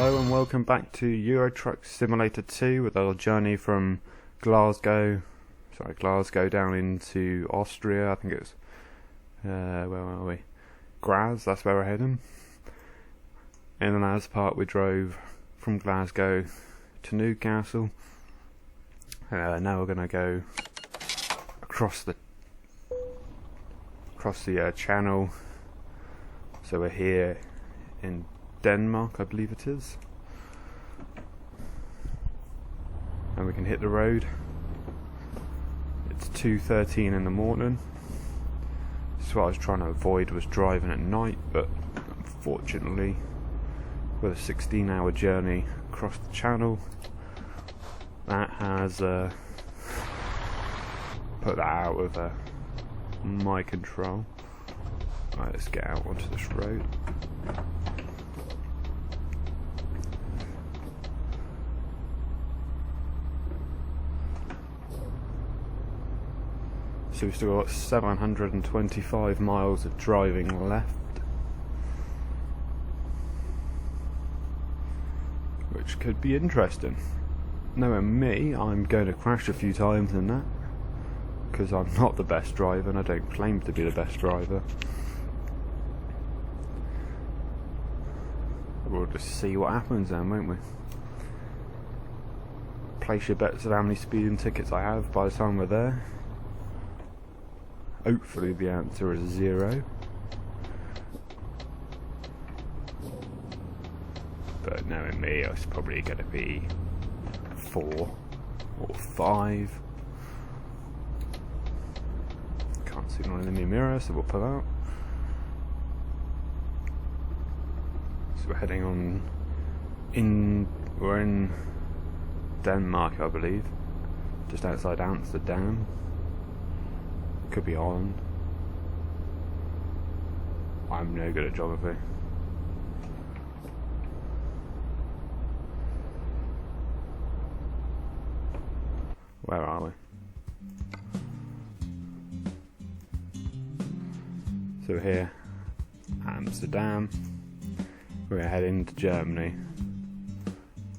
Hello and welcome back to Euro Truck Simulator 2 with our journey from Glasgow down into Austria. I think it's where are we? Graz, that's where we're heading. In the last part we drove from Glasgow to Newcastle. Now we're going to go across the channel. So we're here in Denmark, I believe it is, and we can hit the road. It's 2:13 in the morning. So what I was trying to avoid was driving at night, but unfortunately with a 16-hour journey across the channel, that has put that out of my control. Right, let's get out onto this road. So we've still got 725 miles of driving left, which could be interesting. Knowing me, I'm going to crash a few times in that, because I'm not the best driver and I don't claim to be the best driver. We'll just see what happens then, won't we? Place your bets of how many speeding tickets I have by the time we're there. Hopefully the answer is 0. But knowing me, it's probably going to be 4 or 5. Can't see one in the mirror, so we'll pull out. So we're heading on we're in Denmark, I believe, just outside Amsterdam. Could be Holland. I'm no good at geography. Where are we? So we're here, Amsterdam. We're heading to Germany,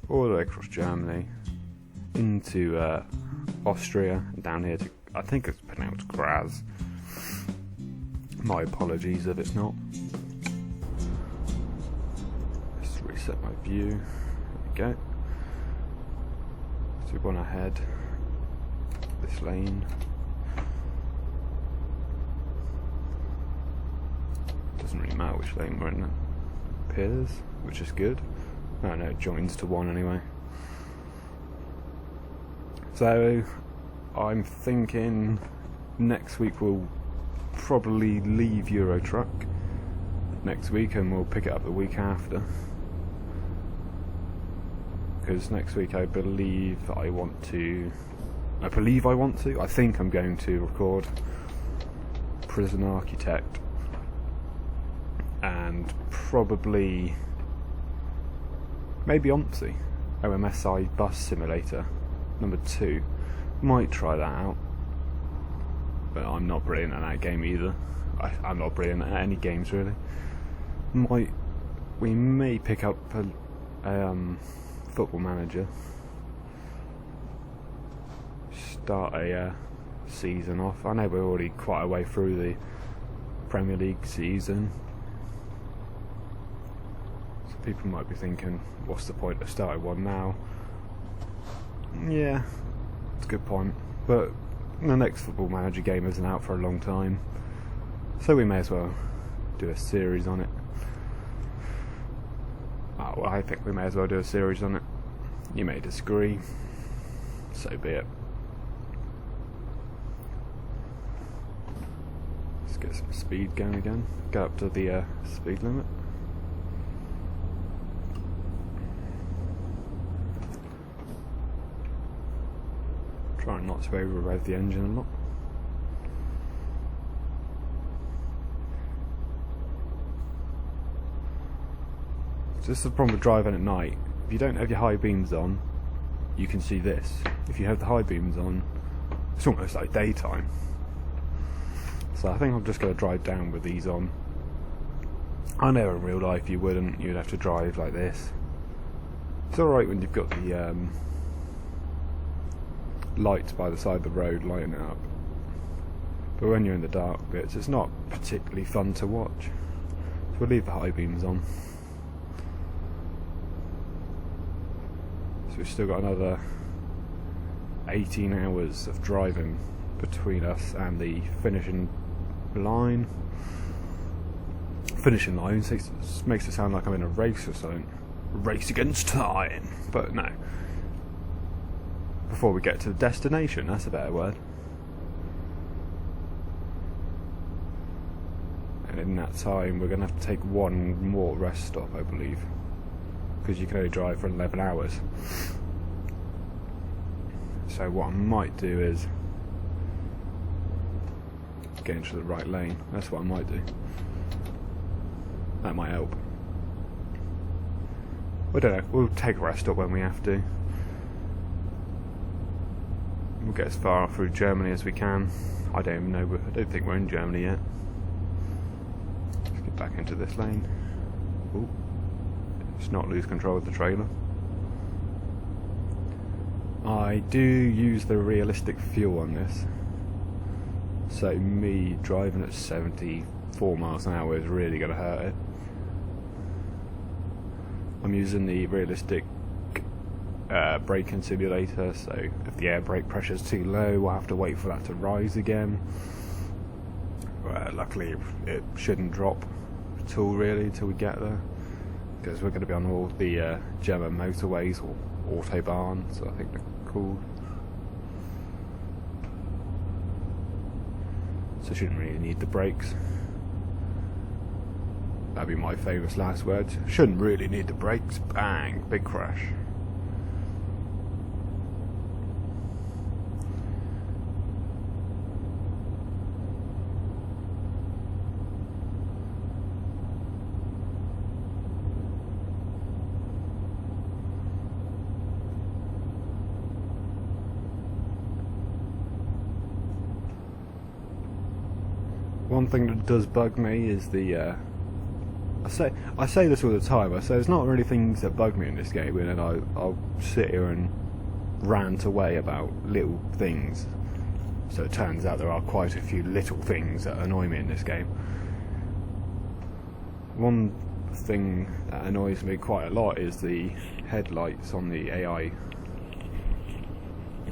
all the way across Germany, into Austria, and down here to, I think it's pronounced Graz. My apologies if it's not. Let's reset my view. There we go. So we want to head this lane. Doesn't really matter which lane we're in. It appears, which is good. Oh no, it joins to one anyway. So I'm thinking next week we'll probably leave Euro Truck next week and we'll pick it up the week after, because next week I think I'm going to record Prison Architect and probably maybe OMSI Bus Simulator number 2. Might try that out, but I'm not brilliant at that game either. I'm not brilliant at any games really. We may pick up a Football Manager, start a season off. I know we're already quite a way through the Premier League season, so people might be thinking, what's the point of starting one now? Yeah, it's a good point, but the next Football Manager game isn't out for a long time, so we may as well do a series on it. Well, I think we may as well do a series on it. You may disagree, so be it. Let's get some speed going again. Go up to the speed limit. Trying not to over-rev the engine a lot. So this is the problem with driving at night. If you don't have your high beams on, you can see this. If you have the high beams on, it's almost like daytime. So I think I'm just going to drive down with these on. I know in real life you wouldn't. You'd have to drive like this It's alright when you've got the lights by the side of the road lighting it up, but when you're in the dark bits it's not particularly fun to watch. So we'll leave the high beams on. So we've still got another 18 hours of driving between us and the finishing line. Finishing line makes it sound like I'm in a race or something. Race against time. But no. Before we get to the destination, that's a better word. And in that time we're going to have to take one more rest stop, I believe. Because you can only drive for 11 hours. So what I might do is get into the right lane. That's what I might do. That might help. I don't know, we'll take a rest stop when we have to. We'll get as far through Germany as we can. I don't even know, I don't think we're in Germany yet. Let's get back into this lane. Ooh. Let's not lose control of the trailer. I do use the realistic fuel on this. So me driving at 74 miles an hour is really going to hurt it. I'm using the realistic braking simulator, so if the air brake pressure is too low we'll have to wait for that to rise again. Luckily it shouldn't drop at all really until we get there, because we're going to be on all the German motorways, or autobahns I think they're called. So shouldn't really need the brakes. That'd be my famous last words. Shouldn't really need the brakes. Bang! Big crash. One thing that does bug me is the I say this all the time. I say there's not really things that bug me in this game, and then I'll sit here and rant away about little things. So it turns out there are quite a few little things that annoy me in this game. One thing that annoys me quite a lot is the headlights on the AI.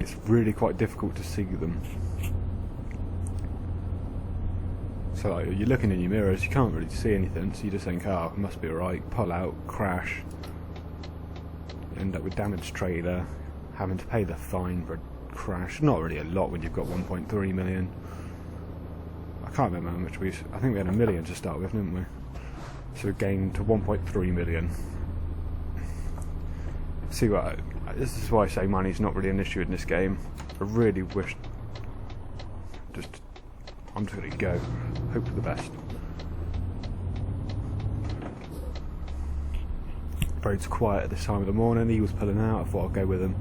It's really quite difficult to see them. So like, you're looking in your mirrors, you can't really see anything, so you just think, oh, it must be alright, pull out, crash, end up with damaged trailer, having to pay the fine for a crash. Not really a lot when you've got 1.3 million. I can't remember how much I think we had 1 million to start with, didn't we? So we gained to 1.3 million. See what, this is why I say money's not really an issue in this game. I really wish, I'm just going to go. Hope for the best. Road's quiet at this time of the morning. He was pulling out. I thought I'd go with him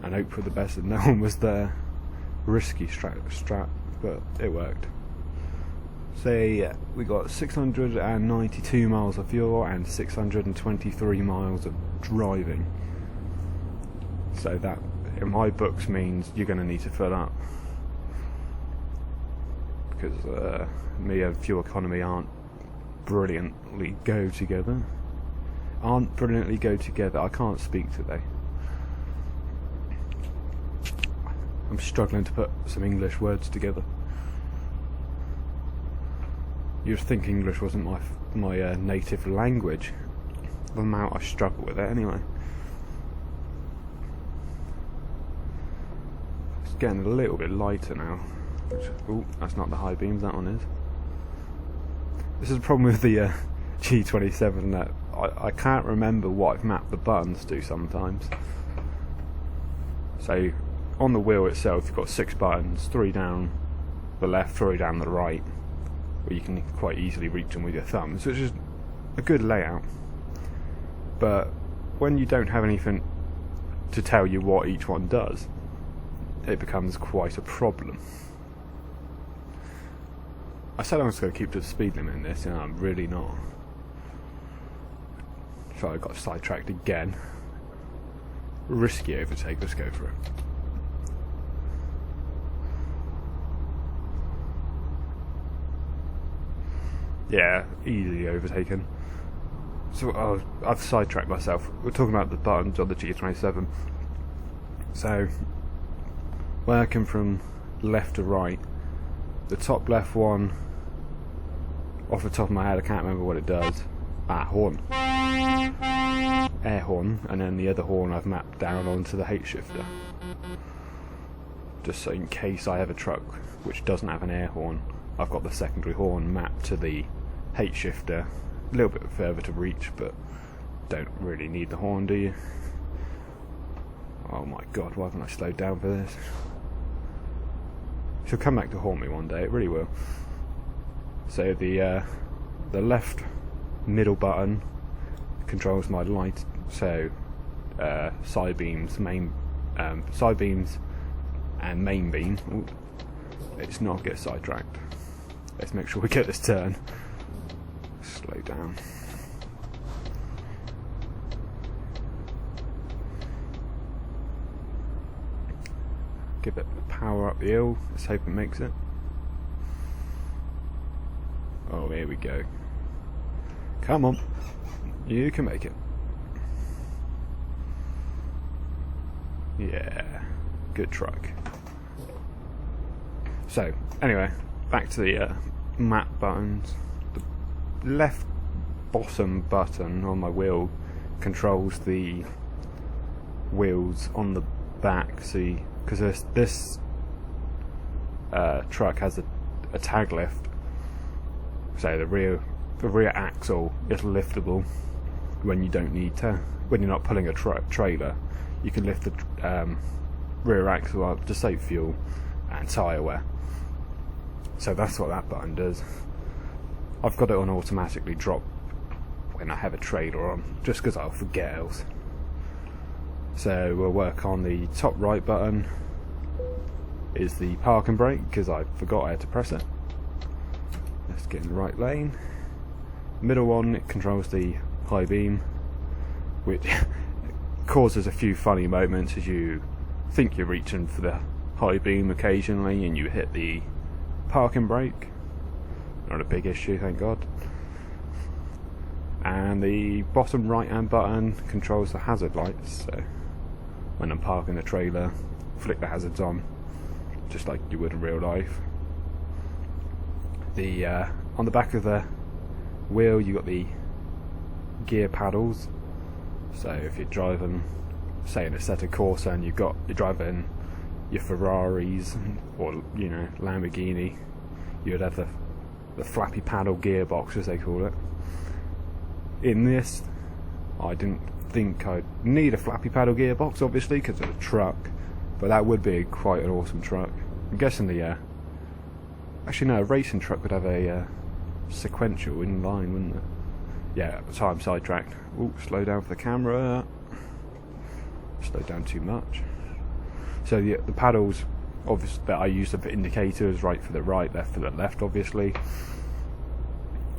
and hope for the best that no one was there. Risky strat, but it worked. So yeah, we got 692 miles of fuel and 623 miles of driving. So that, in my books, means you're going to need to fill up. Because me and fuel economy aren't brilliantly go together. I can't speak today. I'm struggling to put some English words together. You'd think English wasn't my native language. The amount I struggle with it anyway. It's getting a little bit lighter now. Oh, that's not the high beams, that one is. This is a problem with the G27, that I can't remember what I've mapped the buttons to sometimes. So, on the wheel itself you've got 6 buttons, 3 down the left, 3 down the right, where you can quite easily reach them with your thumbs, which is a good layout. But when you don't have anything to tell you what each one does, it becomes quite a problem. I said I was going to keep to the speed limit in this, and I'm really not. So I got sidetracked again. risky overtake. Let's go for it. Yeah, easily overtaken. So I've sidetracked myself. We're talking about the buttons on the G27. So, working from left to right, the top left one, off the top of my head I can't remember what it does. Horn. Air horn, and then the other horn I've mapped down onto the H shifter. Just so in case I have a truck which doesn't have an air horn, I've got the secondary horn mapped to the H shifter. A little bit further to reach, but don't really need the horn, do you? Oh my god, why haven't I slowed down for this? She'll come back to haunt me one day, it really will. So the left middle button controls my light, so side beams, side beams and main beam. Ooh, let's not get sidetracked. Let's make sure we get this turn. Slow down. Give it power up the hill. Let's hope it makes it. Oh, here we go. Come on. You can make it. Yeah. Good truck. So, anyway, back to the map buttons. The left bottom button on my wheel controls the wheels on the back. See, because this truck has a tag lift, so the rear axle is liftable when you don't need to. When you're not pulling a trailer, you can lift the rear axle up to save fuel and tyre wear. So that's what that button does. I've got it on automatically drop when I have a trailer on, just because I'll forget else. So we'll work on the top right button. Is the parking brake, because I forgot I had to press it. Let's get in the right lane. Middle one, it controls the high beam, which causes a few funny moments as you think you're reaching for the high beam occasionally and you hit the parking brake. Not a big issue, thank God. And the bottom right hand button controls the hazard lights, so when I'm parking the trailer, flick the hazards on, just like you would in real life. The on the back of the wheel you got the gear paddles, so if you're driving, say in a set of Corsa and you're driving your Ferraris or Lamborghini, you would have the flappy paddle gearbox, as they call it. In this, I didn't think I'd need a flappy paddle gearbox, obviously, because it's a truck, but that would be quite an awesome truck. I'm guessing actually no, a racing truck would have a sequential inline, wouldn't it? Yeah, so I'm sidetracked. Ooh, slow down for the camera. Slow down too much. So the paddles, obviously, that I use for indicators, right for the right, left for the left, obviously.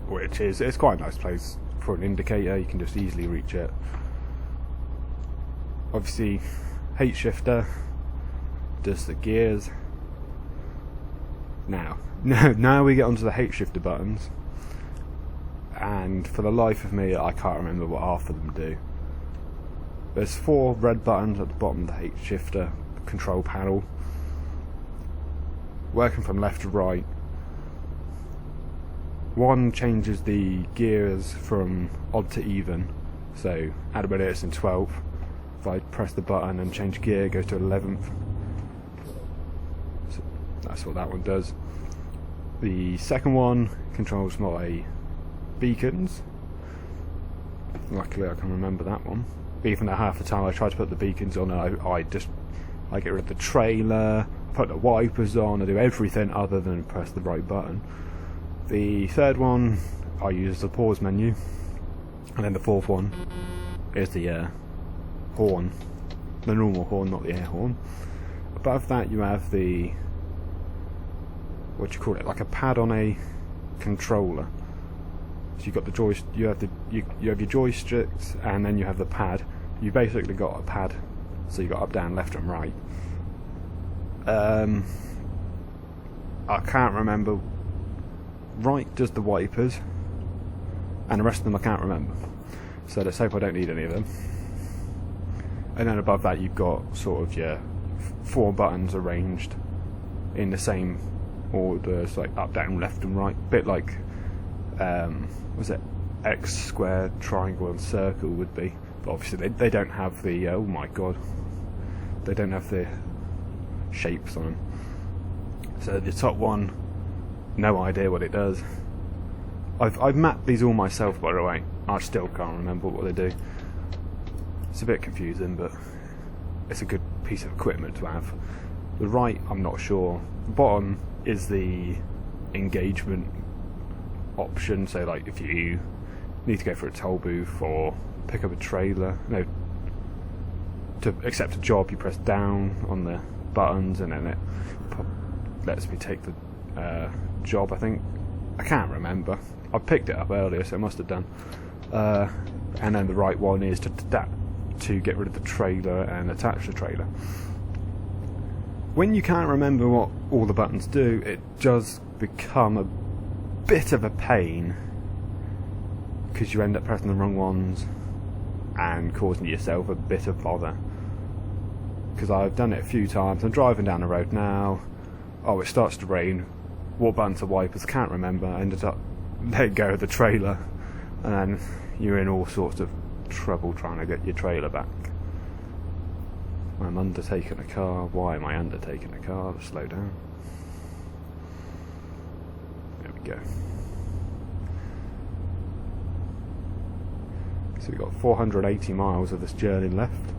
Which is, it's quite a nice place for an indicator, you can just easily reach it. Obviously, H shifter does the gears. Now we get onto the H shifter buttons, and for the life of me I can't remember what half of them do. There's 4 red buttons at the bottom of the H shifter control panel, working from left to right. One changes the gears from odd to even, so at the minute it's in 12th. If I press the button and change gear, it goes to 11th. So that's what that one does. The second one controls my beacons. Luckily I can remember that one. Even though half the time I try to put the beacons on, I get rid of the trailer, put the wipers on, I do everything other than press the right button. The third one I use the pause menu, and then the fourth one is the horn, the normal horn, not the air horn. Above that you have the, what do you call it, like a pad on a controller. So you've got the you have your joysticks, and then you have the pad. You basically got a pad So you got up, down, left and right. I can't remember. Right does the wipers, and the rest of them I can't remember. So let's hope I don't need any of them. And then above that you've got sort of your 4 buttons arranged in the same order, so like up, down, left and right. Bit like was it X, square, triangle and circle would be. But obviously they don't have the oh my god, they don't have the shapes on them. So the top one, no idea what it does. I've mapped these all myself, by the way. I still can't remember what they do. It's a bit confusing, but it's a good piece of equipment to have. The right, I'm not sure. The bottom is the engagement option, so like if you need to go for a toll booth or pick up a trailer, no, to accept a job you press down on the buttons and then it lets me take the job, I think. I can't remember. I picked it up earlier, so it must have done. And then the right one is to get rid of the trailer and attach the trailer. When you can't remember what all the buttons do, it does become a bit of a pain, because you end up pressing the wrong ones and causing yourself a bit of bother. Because I've done it a few times. I'm driving down the road now. Oh, it starts to rain. What buttons are wipers? Can't remember. I ended up letting go of the trailer, and then you're in all sorts of trouble trying to get your trailer back. I'm undertaking a car. Why am I undertaking a car? Slow down. There we go. So we've got 480 miles of this journey left.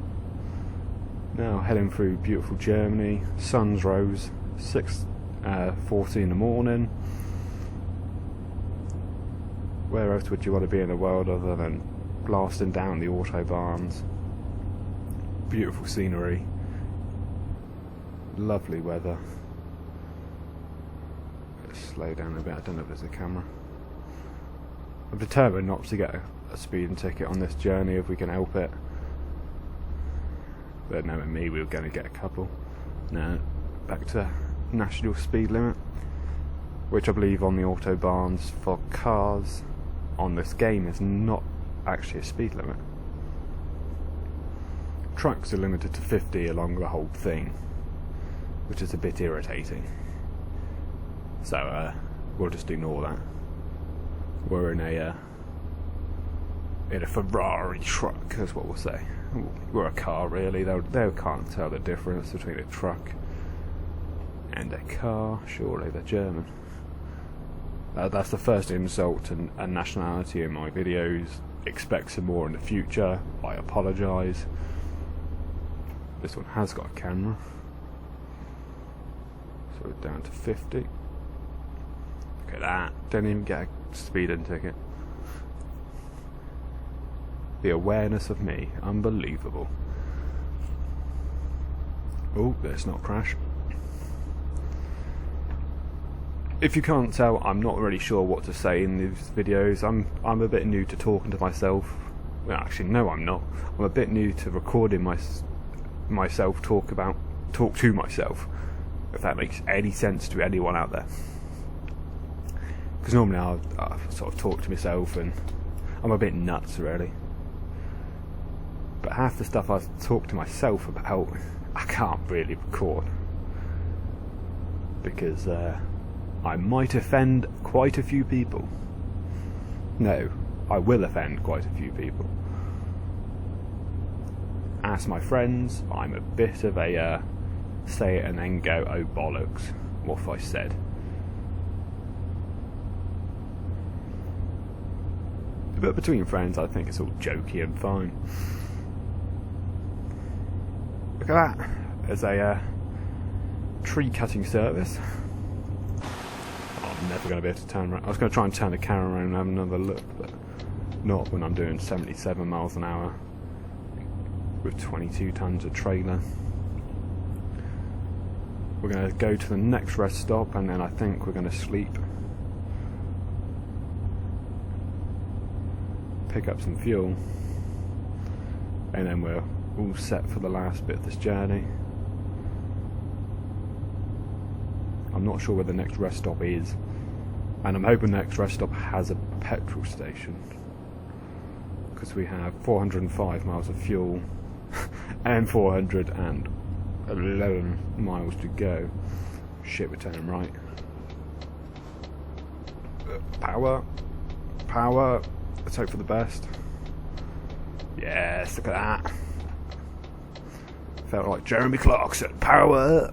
Now heading through beautiful Germany. Sun's rose. 6:40 in the morning. Where else would you want to be in the world other than blasting down the autobahns? Beautiful scenery, lovely weather. Let's slow down a bit. I don't know if there's a camera. I'm determined not to get a speeding ticket on this journey if we can help it. But knowing me, we were going to get a couple. Now, back to national speed limit, which I believe on the autobahns for cars on this game is not actually a speed limit. Trucks are limited to 50 along the whole thing, which is a bit irritating. So we'll just ignore that. We're in a Ferrari truck, is what we'll say. We're a car, really. They can't tell the difference between a truck and a car. Surely they're German. That's the first insult to nationality in my videos. Expect some more in the future. I apologise. This one has got a camera. So we're down to 50. Look at that. Don't even get a speeding ticket. The awareness of me. Unbelievable. Oh, let's not crash. If you can't tell, I'm not really sure what to say in these videos. I'm a bit new to talking to myself. Well, actually, no, I'm not. I'm a bit new to recording myself talk to myself, if that makes any sense to anyone out there. Because normally I'll sort of talk to myself, and I'm a bit nuts, really. But half the stuff I talk to myself about, I can't really record, because I might offend quite a few people. No, I will offend quite a few people. Ask my friends, I'm a bit of a say it and then go, oh bollocks, what have I said? But between friends, I think it's all jokey and fine. Look at that. There's a tree cutting service. I'm never going to be able to turn around. I was going to try and turn the camera around and have another look, but not when I'm doing 77 miles an hour with 22 tons of trailer. We're going to go to the next rest stop, and then I think we're going to sleep, pick up some fuel, and then we'll all set for the last bit of this journey. I'm not sure where the next rest stop is, and I'm hoping the next rest stop has a petrol station, because we have 405 miles of fuel and 411 miles to go. Shit, we're turning right. Power. Let's hope for the best. Yes, look at that. Felt like Jeremy Clarkson. Power.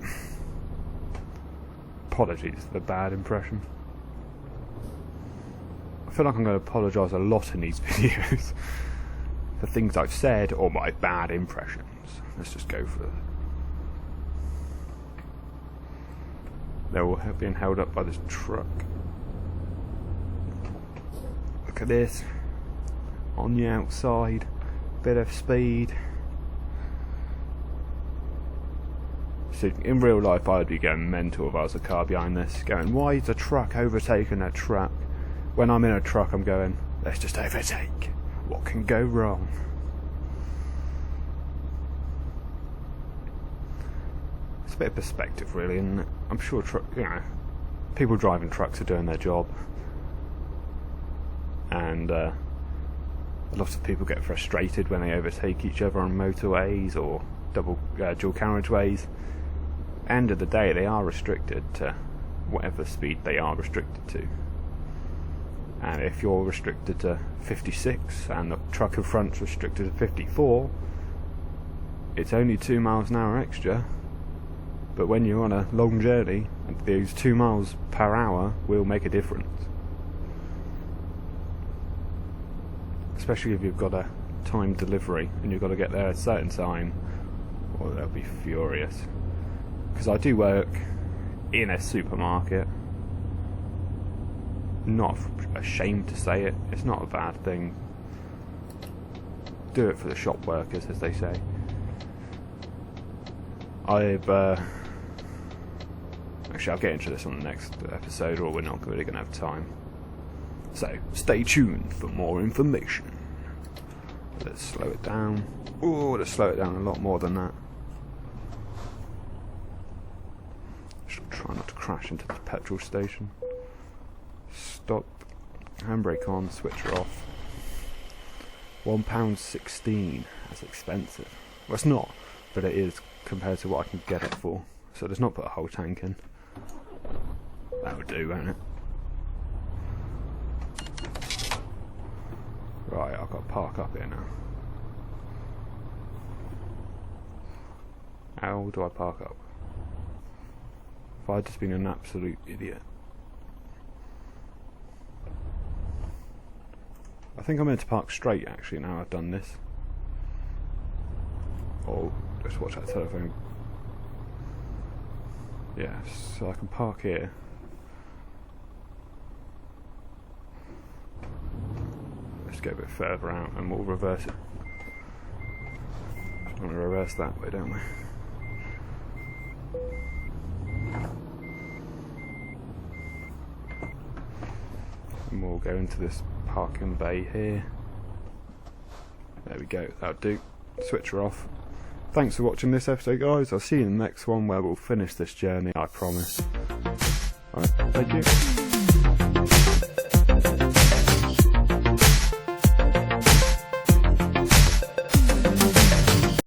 Apologies for the bad impression. I feel like I'm going to apologise a lot in these videos for things I've said or my bad impressions. Let's just go for it. They're all being held up by this truck. Look at this. On the outside, bit of speed. So in real life I'd be going mental if I was a car behind this, going, why is a truck overtaking a truck? When I'm in a truck I'm going, let's just overtake. What can go wrong? It's a bit of perspective really, and I'm sure people driving trucks are doing their job, and a lot of people get frustrated when they overtake each other on motorways or dual carriageways. End of the day, they are restricted to whatever speed they are restricted to. And if you're restricted to 56 and the truck in front's restricted to 54, it's only 2 miles an hour extra. But when you're on a long journey, those 2 miles per hour will make a difference. Especially if you've got a timed delivery and you've got to get there at a certain time, well, they'll be furious. Because I do work in a supermarket. Not ashamed to say it. It's not a bad thing. Do it for the shop workers, as they say. Actually, I'll get into this on the next episode, or we're not really going to have time. So, stay tuned for more information. Let's slow it down. Oh, let's slow it down a lot more than that. Should try not to crash into the petrol station. Stop. Handbrake on, switcher off. £1.16. That's expensive. Well, it's not, but it is compared to what I can get it for. So let's not put a whole tank in. That'll do, won't it? Right, I've got to park up here now. How do I park up? If I'd just been an absolute idiot. I think I'm meant to park straight actually now I've done this. Oh, let's watch that telephone. Yeah, so I can park here. Let's get a bit further out and we'll reverse it. We want to reverse that way, don't we? And we'll go into this parking bay here. There we go, that'll do. Switch her off. Thanks for watching this episode, guys. I'll see you in the next one where we'll finish this journey, I promise. Alright, thank you.